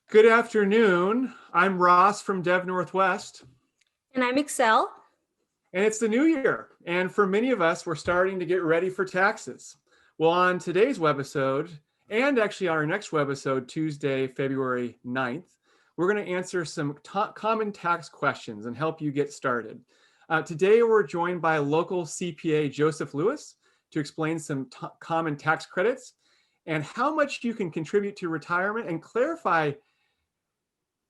Good afternoon. I'm Ross from Dev Northwest, And I'm Excel. and it's the new year. And for many of us, we're starting to get ready for taxes. Well, on today's webisode, and actually on our next webisode, Tuesday, February 9th, we're going to answer some common tax questions and help you get started. Today, we're joined by local CPA Joseph Lewis to explain some common tax credits and how much you can contribute to retirement and clarify,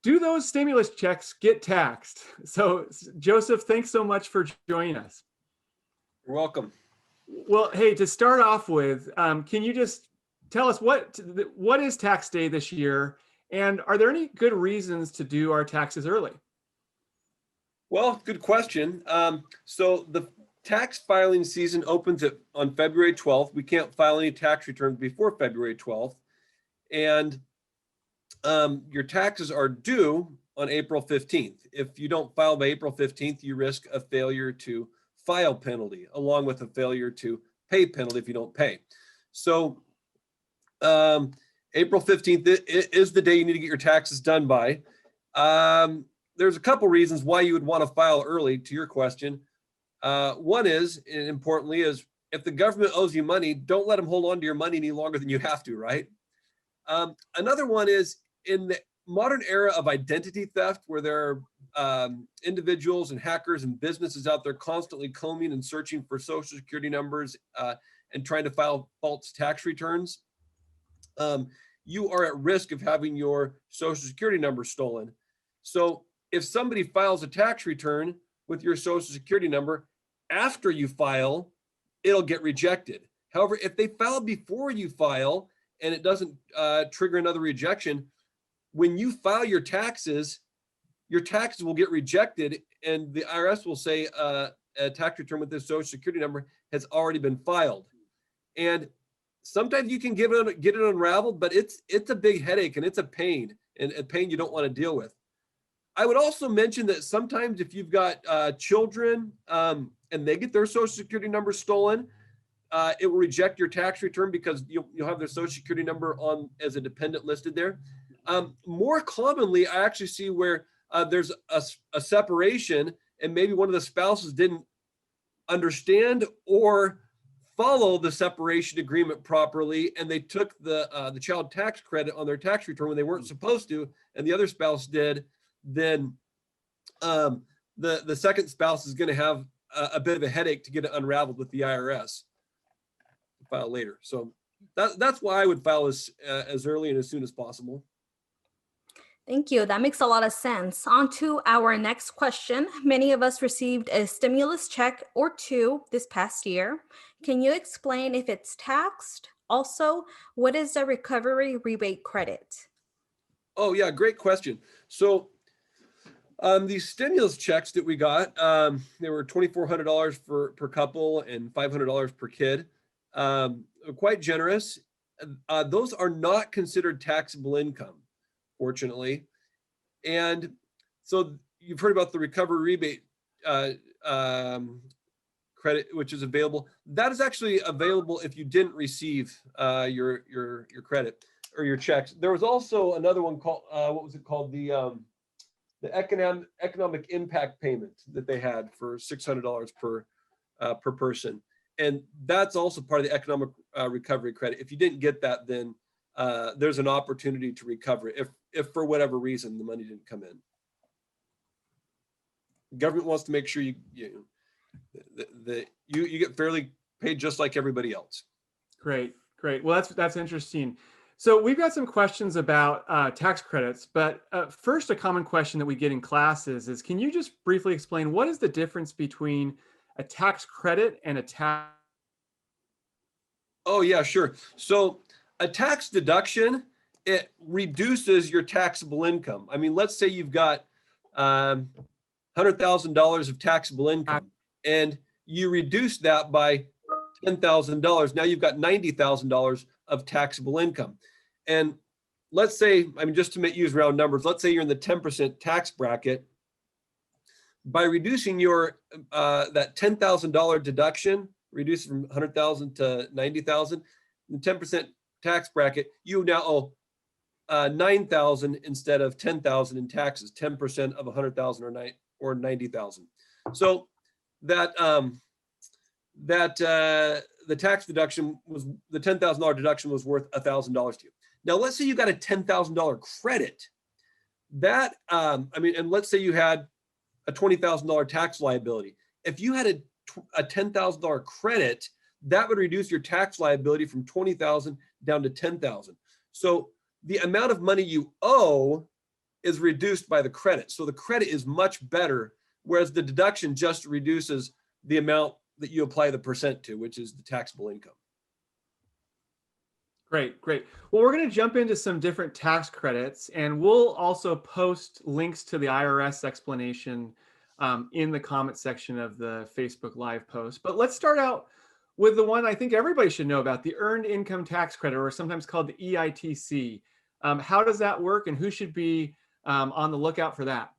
do those stimulus checks get taxed? So, Joseph, thanks so much for joining us. You're welcome. Well, hey, to start off with, can you just tell us what is tax day this year, and are there any good reasons to do our taxes early? Well, good question. So the tax filing season opens on February 12th. We can't file any tax returns before February 12th. And your taxes are due on April 15th. If you don't file by April 15th, you risk a failure to file penalty, along with a failure to pay penalty if you don't pay. So April 15th is the day you need to get your taxes done by. There's a couple reasons why you would want to file early, to your question. One is, and importantly, is if the government owes you money, don't let them hold on to your money any longer than you have to, right? Another one is in the modern era of identity theft, where there are individuals and hackers and businesses out there constantly combing and searching for social security numbers and trying to file false tax returns, you are at risk of having your social security number stolen. So if somebody files a tax return with your social security number after you file, it'll get rejected. However, if they file before you file and it doesn't trigger another rejection, when you file your taxes will get rejected, and the IRS will say a tax return with this social security number has already been filed. And sometimes you can get it unraveled, but it's a big headache and it's a pain, and a pain you don't want to deal with. I would also mention that sometimes if you've got children and they get their social security number stolen, it will reject your tax return because you'll have their social security number on as a dependent listed there. More commonly, I actually see where there's a separation and maybe one of the spouses didn't understand or follow the separation agreement properly, and they took the child tax credit on their tax return when they weren't supposed to, and the other spouse did. Then the second spouse is going to have a bit of a headache to get it unraveled with the IRS. File later. So that's why I would file as early and as soon as possible. Thank you. That makes a lot of sense. On to our next question. Many of us received a stimulus check or two this past year. Can you explain if it's taxed? Also, what is the recovery rebate credit? Oh yeah, great question. So these stimulus checks that we got, they were $2,400 per couple and $500 per kid. Quite generous. Those are not considered taxable income, fortunately. And so you've heard about the recovery rebate credit, which is available. That is actually available if you didn't receive your credit or your checks. There was also another one called, what was it called? The economic impact payment that they had for $600 per person. And that's also part of the economic recovery credit. If you didn't get that, then there's an opportunity to recover it if for whatever reason the money didn't come in. The government wants to make sure you get fairly paid just like everybody else. Great. Well, that's interesting. So we've got some questions about tax credits, but first, a common question that we get in classes is, can you just briefly explain what is the difference between a tax credit and a tax? Oh yeah, sure. So a tax deduction, it reduces your taxable income. I mean, let's say you've got $100,000 of taxable income and you reduce that by $10,000. Now you've got $90,000 of taxable income. And let's say, I mean, just to use round numbers, let's say you're in the 10% tax bracket. By reducing your that $10,000 deduction, reduce from 100,000 to 90,000, the 10% tax bracket, you now owe $9,000 instead of $10,000 in taxes, 10% of $100,000 or $90,000. So that the tax deduction was the $10,000 deduction was worth $1,000 to you. Now, let's say you got a $10,000 credit. That and let's say you had a $20,000 tax liability. If you had a $10,000 credit, that would reduce your tax liability from $20,000 down to $10,000. So the amount of money you owe is reduced by the credit. So the credit is much better, whereas the deduction just reduces the amount that you apply the percent to, which is the taxable income. Great, great. Well, we're going to jump into some different tax credits, and we'll also post links to the IRS explanation in the comment section of the Facebook Live post. But let's start out with the one I think everybody should know about, the Earned Income Tax Credit, or sometimes called the EITC. How does that work, and who should be on the lookout for that?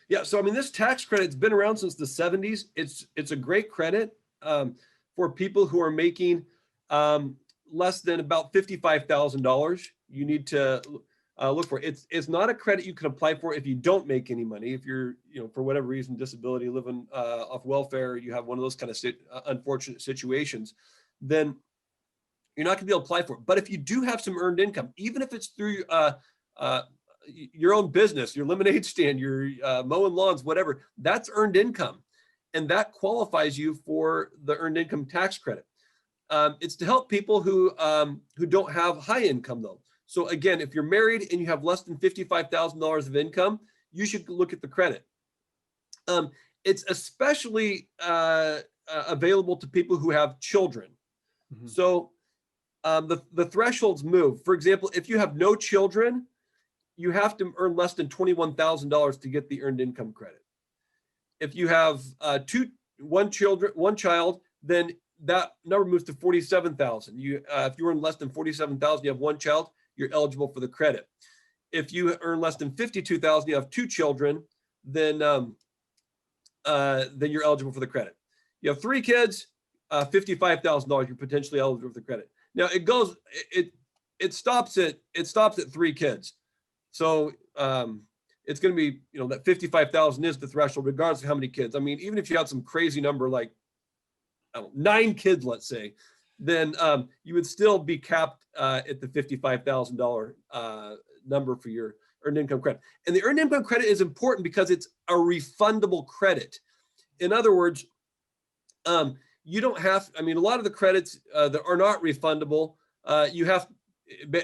Yeah, so I mean, this tax credit's been around since the 70s. It's a great credit for people who are making less than about $55,000. You need to look for it. It's not a credit you can apply for if you don't make any money. If you're, for whatever reason, disability, living off welfare, you have one of those kind of unfortunate situations, then you're not going to be able to apply for it. But if you do have some earned income, even if it's through your own business, your lemonade stand, your mowing lawns, whatever, that's earned income, and that qualifies you for the earned income tax credit. It's to help people who don't have high income, though. So again, if you're married and you have less than $55,000 of income, you should look at the credit. It's especially available to people who have children. Mm-hmm. So the thresholds move. For example, if you have no children, you have to earn less than $21,000 to get the earned income credit. If you have one child, then that number moves to $47,000. If you earn less than $47,000, you have one child, you're eligible for the credit. If you earn less than $52,000, you have two children, then you're eligible for the credit. You have three kids, $55,000, you're potentially eligible for the credit. Now it stops at three kids. So it's going to be, that 55,000 is the threshold, regardless of how many kids. I mean, even if you had some crazy number like 9 kids, let's say, then you would still be capped at the $55,000 number for your earned income credit. And the earned income credit is important because it's a refundable credit. In other words, you don't have, a lot of the credits that are not refundable, you have,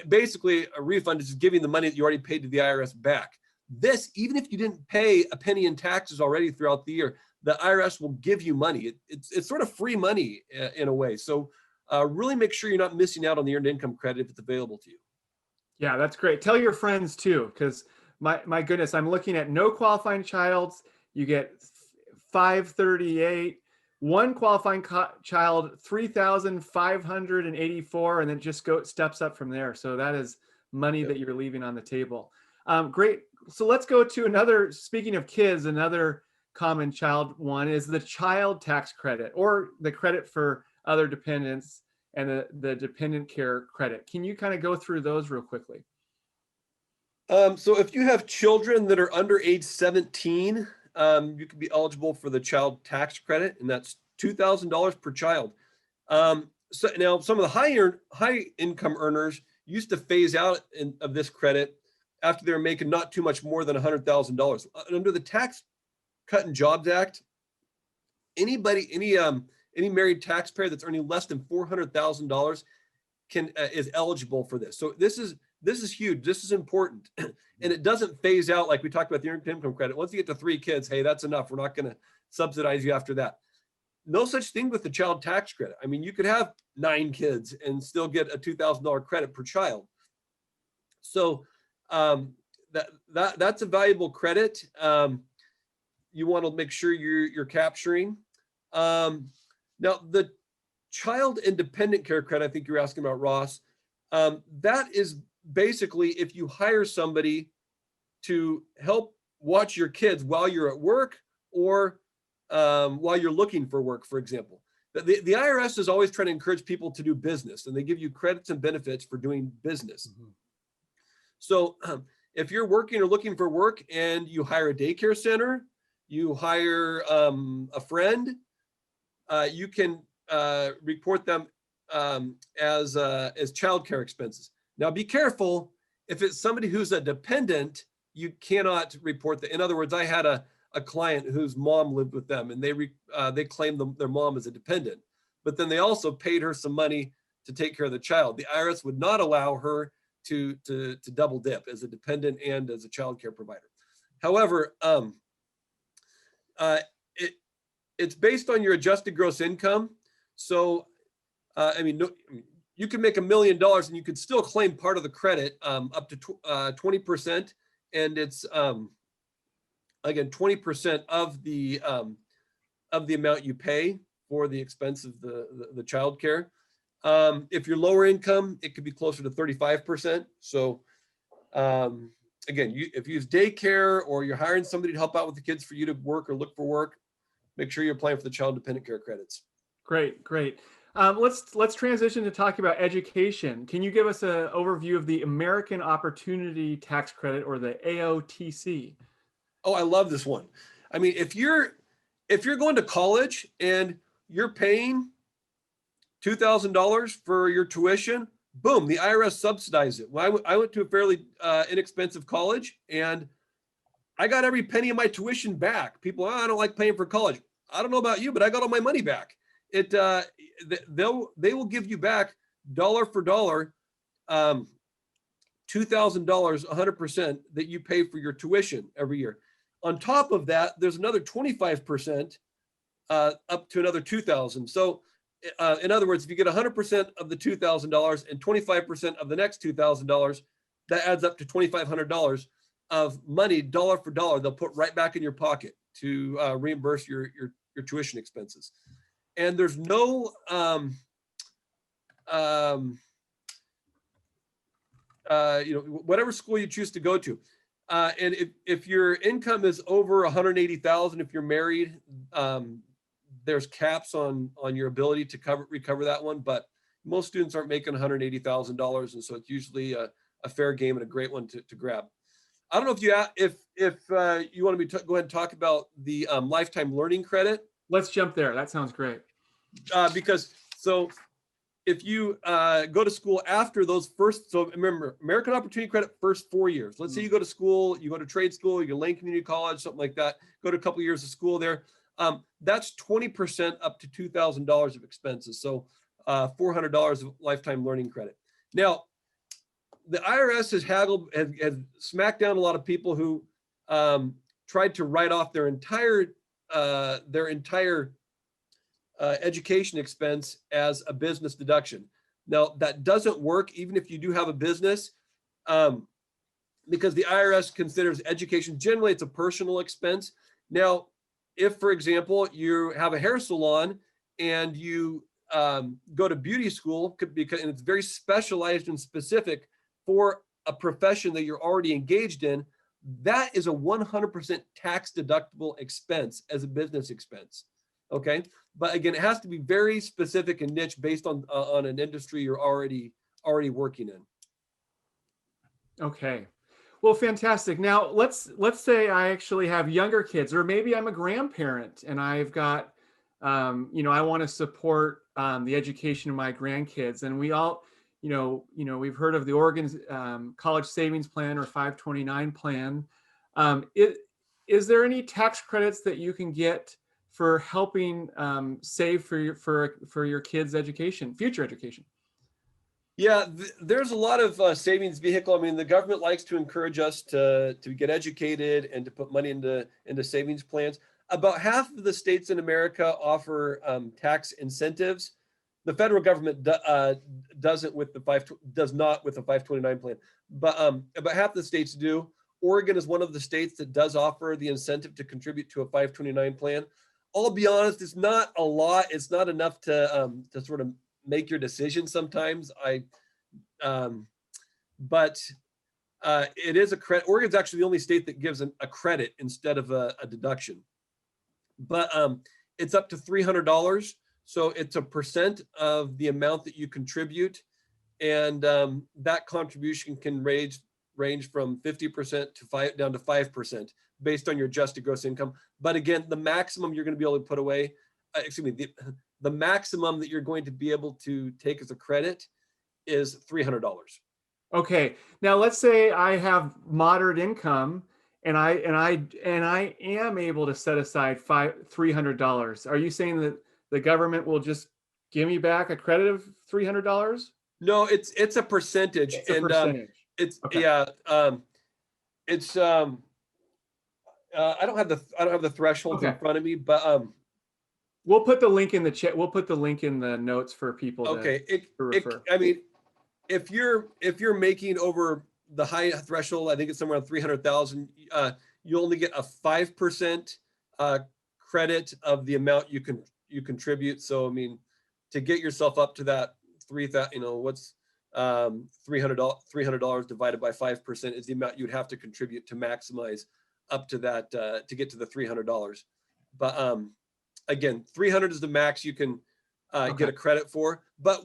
basically a refund is just giving the money that you already paid to the IRS back. This, even if you didn't pay a penny in taxes already throughout the year, the IRS will give you money. It's sort of free money in a way. So really make sure you're not missing out on the earned income credit if it's available to you. Yeah, that's great. Tell your friends too, because my goodness, I'm looking at no qualifying childs. You get $538. One qualifying child, $3,584, and then just steps up from there. So that is money that you're leaving on the table. Great. So let's go to another. Speaking of kids, another common child one is the child tax credit, or the credit for other dependents, and the dependent care credit. Can you kind of go through those real quickly? So if you have children that are under age 17, you could be eligible for the child tax credit, and that's $2,000 per child. So now some of the high income earners used to phase out of this credit after they were making not too much more than $100,000. Under the Tax Cut and Jobs Act, any married taxpayer that's earning less than $400,000 is eligible for this. So this is huge. This is important, and it doesn't phase out like we talked about the earned income credit. Once you get to 3 kids, hey, that's enough. We're not going to subsidize you after that. No such thing with the child tax credit. You could have 9 kids and still get a $2,000 credit per child. So that's a valuable credit. You want to make sure you're capturing. Now the child and dependent care credit, I think you're asking about, Ross. That is basically if you hire somebody to help watch your kids while you're at work, or while you're looking for work, for example. The IRS is always trying to encourage people to do business, and they give you credits and benefits for doing business. Mm-hmm. So if you're working or looking for work and you hire a daycare center, you hire a friend, you can report them as childcare expenses. Now, be careful. If it's somebody who's a dependent, you cannot report that. In other words, I had a client whose mom lived with them, and they claimed their mom as a dependent, but then they also paid her some money to take care of the child. The IRS would not allow her to double dip as a dependent and as a child care provider. However, it's based on your adjusted gross income. So, you can make $1 million and you could still claim part of the credit, up to 20%. And it's, again, 20% of the amount you pay for the expense of the child care. If you're lower income, it could be closer to 35%. So, again, if you use daycare or you're hiring somebody to help out with the kids for you to work or look for work, make sure you're applying for the child dependent care credits. Great, great. Let's transition to talking about education. Can you give us an overview of the American Opportunity Tax Credit, or the AOTC? Oh, I love this one. I mean, if you're going to college and you're paying $2,000 for your tuition, boom, the IRS subsidized it. Well, I went to a fairly inexpensive college, and I got every penny of my tuition back. People, I don't like paying for college. I don't know about you, but I got all my money back. They will give you back dollar for dollar, $2,000, 100% that you pay for your tuition every year. On top of that, there's another 25% up to another $2,000. So, in other words, if you get 100% of the $2,000 and 25% of the next $2,000, that adds up to $2,500 of money, dollar for dollar, they'll put right back in your pocket to reimburse your tuition expenses. And there's no whatever school you choose to go to. And if your income is over 180,000, if you're married, there's caps on your ability to recover that one. But most students aren't making $180,000, and so it's usually a fair game and a great one to grab. I don't know if you want me to go ahead and talk about the lifetime learning credit. Let's jump there. That sounds great. Because if you go to school after those so remember, American Opportunity Credit, first 4 years. Let's say you go to school, you go to trade school, you go to Lane Community College, something like that, go to a couple of years of school there. That's 20% up to $2,000 of expenses. So $400 of lifetime learning credit. Now, the IRS has smacked down a lot of people who tried to write off their entire education expense as a business deduction. Now, that doesn't work even if you do have a business, because the IRS considers education, generally it's a personal expense. Now, if, for example, you have a hair salon and you go to beauty school, and it's very specialized and specific for a profession that you're already engaged in, that is a 100% tax deductible expense as a business expense. Okay, but again, it has to be very specific and niche based on an industry you're already working in. Okay, well, fantastic. Now let's say I actually have younger kids, or maybe I'm a grandparent and I've got, I want to support the education of my grandkids, and we all, we've heard of the Oregon's College Savings Plan, or 529 plan. Is there any tax credits that you can get for helping save for your kids' education, future education? Yeah, there's a lot of savings vehicle. I mean, the government likes to encourage us to get educated and to put money into savings plans. About half of the states in America offer tax incentives. The federal government doesn't does not with the 529 plan, but about half the states do. Oregon is one of the states that does offer the incentive to contribute to a 529 plan. I'll be honest, it's not a lot. It's not enough to sort of make your decision sometimes. But it is a credit. Oregon's actually the only state that gives a credit instead of a deduction. But it's up to $300. So it's a percent of the amount that you contribute. And that contribution can range range from 50% to down to 5% based on your adjusted gross income. But again, the maximum you're going to be able to put away, the maximum that you're going to be able to take as a credit is $300. Okay. Now let's say I have moderate income and I am able to set aside $300. Are you saying that the government will just give me back a credit of $300? No, it's a percentage. It's a percentage. It's Okay. yeah. It's I don't have the thresholds in front of me, but we'll put the link in the chat. We'll put the link in the notes for people to refer. I mean, if you're making over the high threshold, I think it's somewhere around 300,000. You only get a 5% credit of the amount you contribute. So I mean, to get yourself up to that 3,000, what's $300 divided by 5% is the amount you'd have to contribute to maximize up to that to get to the $300. But again, 300 is the max you can get a credit for. But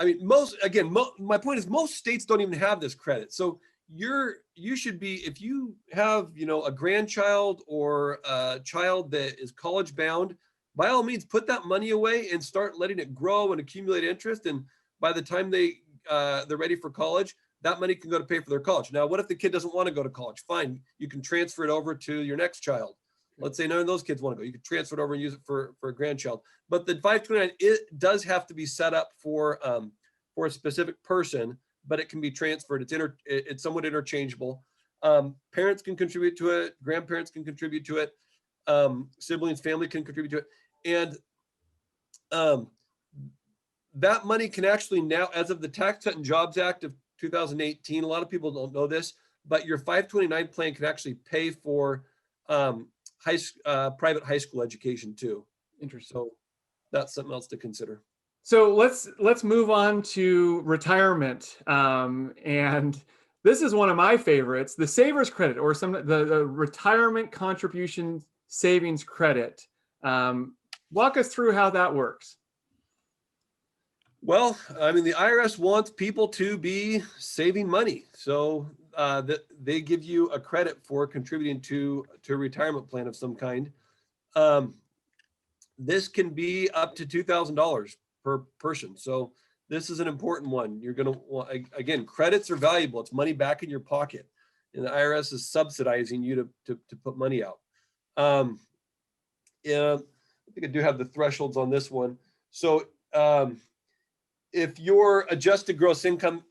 I mean, my point is most states don't even have this credit. So you should be, if you have, a grandchild or a child that is college bound, by all means, put that money away and start letting it grow and accumulate interest. And by the time they're ready for college, that money can go to pay for their college. Now, what if the kid doesn't want to go to college? Fine, you can transfer it over to your next child. Let's say none of those kids want to go. You can transfer it over and use it for a grandchild. But the 529, it does have to be set up for a specific person, but it can be transferred. It's somewhat interchangeable. Parents can contribute to it. Grandparents can contribute to it. Siblings, family can contribute to it. And that money can actually now, as of the Tax Cut and Jobs Act of 2018, a lot of people don't know this, but your 529 plan can actually pay for private high school education too. Interesting. So that's something else to consider. So let's move on to retirement. And this is one of my favorites, the Savers Credit, or the Retirement Contribution Savings Credit. Walk us through how that works. Well, I mean, the IRS wants people to be saving money. So that they give you a credit for contributing to a retirement plan of some kind. This can be up to $2,000 per person. So this is an important one. You're going to want, again, credits are valuable. It's money back in your pocket. And the IRS is subsidizing you to put money out. Yeah, I think I do have the thresholds on this one. So if your adjusted gross income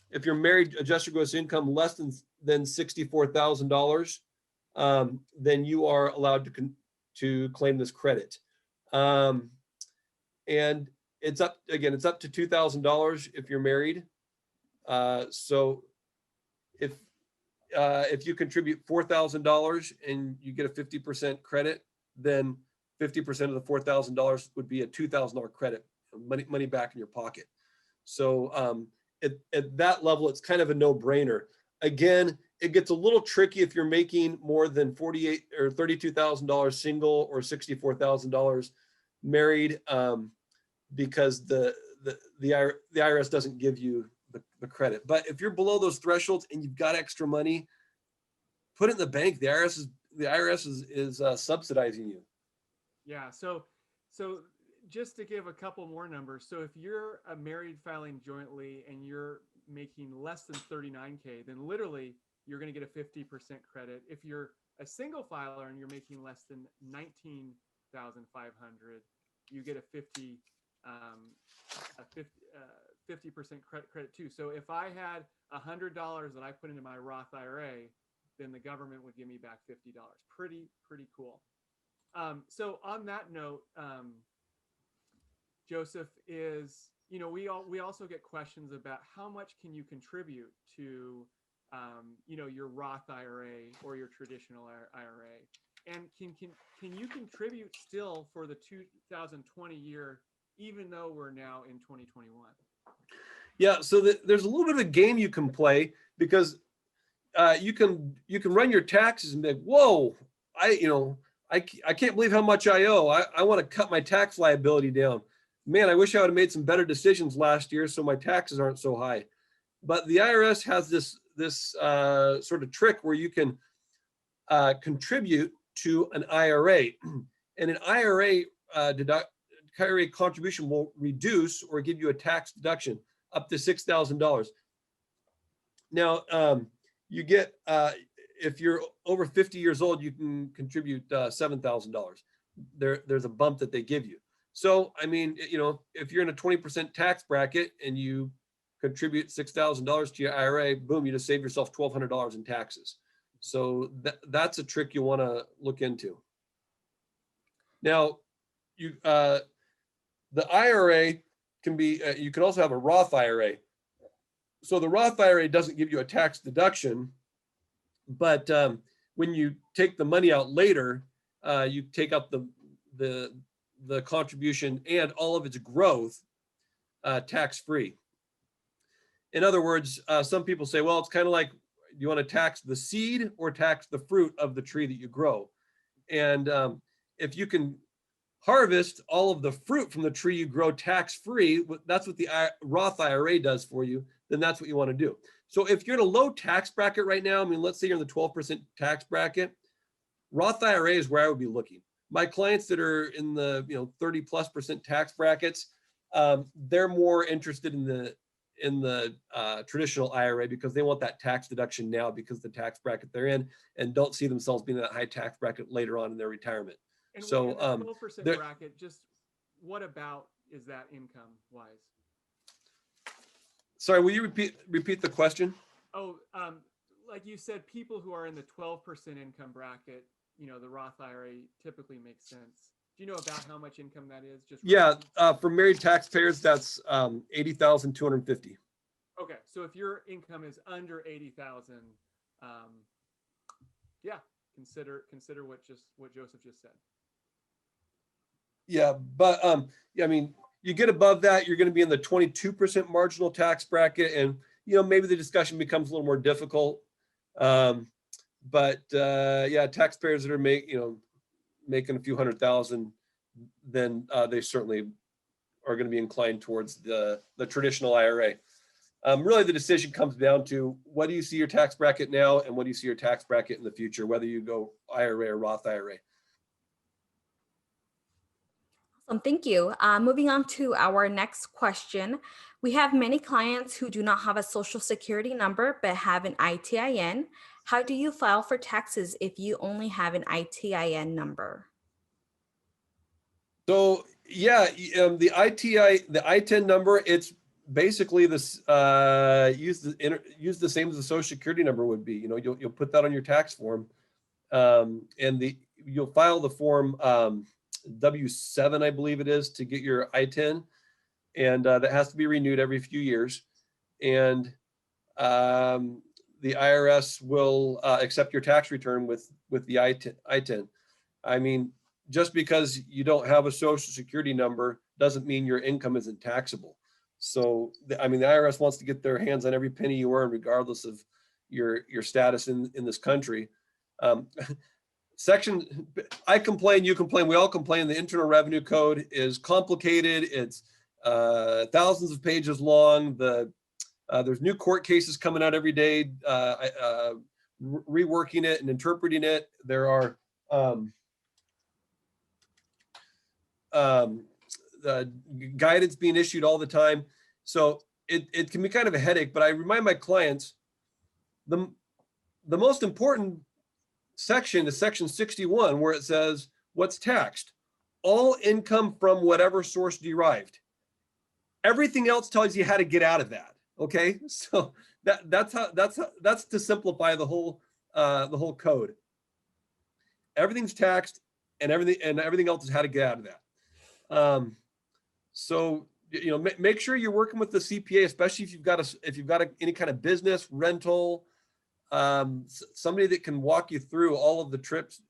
if you're married, adjusted gross income less than $64,000, then you are allowed to claim this credit. And it's up to $2,000 if you're married. So if you contribute $4,000 and you get a 50% credit, then 50% of the $4,000 would be a $2,000 credit, money back in your pocket. So at that level, it's kind of a no-brainer. Again, it gets a little tricky if you're making more than $48,000 or $32,000 single or $64,000 married, because the IRS doesn't give you the credit. But if you're below those thresholds and you've got extra money, put it in the bank. The IRS is subsidizing you. Yeah. So just to give a couple more numbers. So if you're a married filing jointly and you're making less than 39K, then literally you're going to get a 50% credit. If you're a single filer and you're making less than 19,500, you get a 50% credit too. So if I had $100 that I put into my Roth IRA, then the government would give me back $50. Pretty cool. So on that note, Joseph, we also get questions about how much can you contribute to your Roth IRA or your traditional IRA, and can you contribute still for the 2020 year, even though we're now in 2021? Yeah, so there's a little bit of a game you can play, because you can run your taxes and be like, whoa, I can't believe how much I owe. I want to cut my tax liability down. Man, I wish I would have made some better decisions last year so my taxes aren't so high. But the IRS has this sort of trick where you can contribute to an IRA, and an IRA IRA contribution will reduce or give you a tax deduction up to $6,000. Now, you get if you're over 50 years old, you can contribute $7,000. There's a bump that they give you. So, I mean, you know, if you're in a 20% tax bracket and you contribute $6,000 to your IRA, boom, you just save yourself $1,200 in taxes. So that's a trick you want to look into. Now, the IRA can be, you can also have a Roth IRA. So the Roth IRA doesn't give you a tax deduction, but when you take the money out later, you take out the contribution and all of its growth tax-free. In other words, some people say, well, it's kind of like, you want to tax the seed or tax the fruit of the tree that you grow. And if you can harvest all of the fruit from the tree you grow tax-free, that's what the Roth IRA does for you, then that's what you want to do. So if you're in a low tax bracket right now, I mean, let's say you're in the 12% tax bracket, Roth IRA is where I would be looking. My clients that are in the 30+% tax brackets, they're more interested in the traditional IRA because they want that tax deduction now because the tax bracket they're in, and don't see themselves being in that high tax bracket later on in their retirement. And so the 12% bracket, just what about is that income wise? Sorry, will you repeat the question? Oh, like you said, people who are in the 12% income bracket, the Roth IRA typically makes sense. Do you know about how much income that is? Just for married taxpayers, that's $80,250. Okay, so if your income is under 80,000, consider what Joseph just said. Yeah, but I mean, you get above that, you're going to be in the 22% marginal tax bracket, and maybe the discussion becomes a little more difficult. But taxpayers that are making a few $100,000, then they certainly are going to be inclined towards the traditional IRA. Really, the decision comes down to what do you see your tax bracket now, and what do you see your tax bracket in the future, whether you go IRA or Roth IRA. Awesome, thank you. Moving on to our next question. We have many clients who do not have a social security number but have an ITIN. How do you file for taxes if you only have an ITIN number? So the ITIN number, it's basically this use the same as the social security number would be. You'll put that on your tax form, and you'll file the form W-7, I believe it is, to get your ITIN, and that has to be renewed every few years. And the IRS will accept your tax return with the ITIN. I mean, just because you don't have a social security number doesn't mean your income isn't taxable. So, the IRS wants to get their hands on every penny you earn, regardless of your status in this country. I complain, you complain, we all complain. The Internal Revenue Code is complicated. It's thousands of pages long. There's new court cases coming out every day, reworking it and interpreting it. There are guidance being issued all the time. So it can be kind of a headache, but I remind my clients, the most important section is section 61, where it says what's taxed: all income from whatever source derived. Everything else tells you how to get out of that. Okay, so that's to simplify the whole code. Everything's taxed, and everything else is how to get out of that. So make sure you're working with the CPA, especially if you've got any kind of business, rental, somebody that can walk you through all of the tips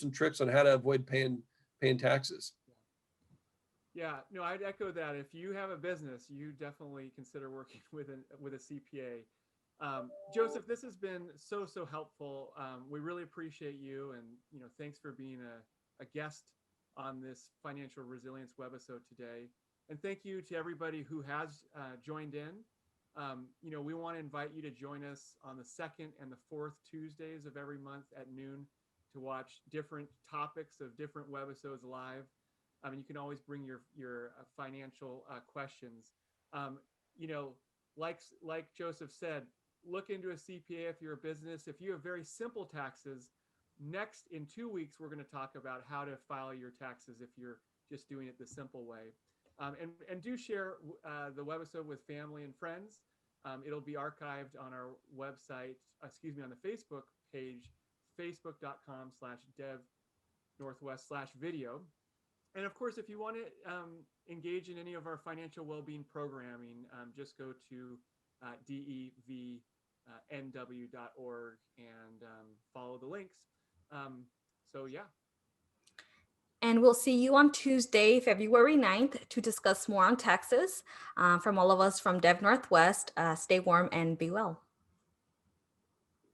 and tricks on how to avoid paying taxes. Yeah, no, I'd echo that. If you have a business, you definitely consider working with a CPA. Joseph, this has been so helpful. We really appreciate you, and thanks for being a guest on this financial resilience webisode today. And thank you to everybody who has joined in. We want to invite you to join us on the second and the fourth Tuesdays of every month at noon to watch different topics of different webisodes live. You can always bring your financial questions. Like Joseph said, look into a CPA if you're a business. If you have very simple taxes, next in 2 weeks, we're going to talk about how to file your taxes if you're just doing it the simple way. And do share the webisode with family and friends. It'll be archived on our website, on the Facebook page, facebook.com/devnorthwest/video. And of course, if you want to engage in any of our financial well-being programming, just go to devnw.org and follow the links. Yeah. And we'll see you on Tuesday, February 9th to discuss more on taxes. From all of us from Dev Northwest, stay warm and be well.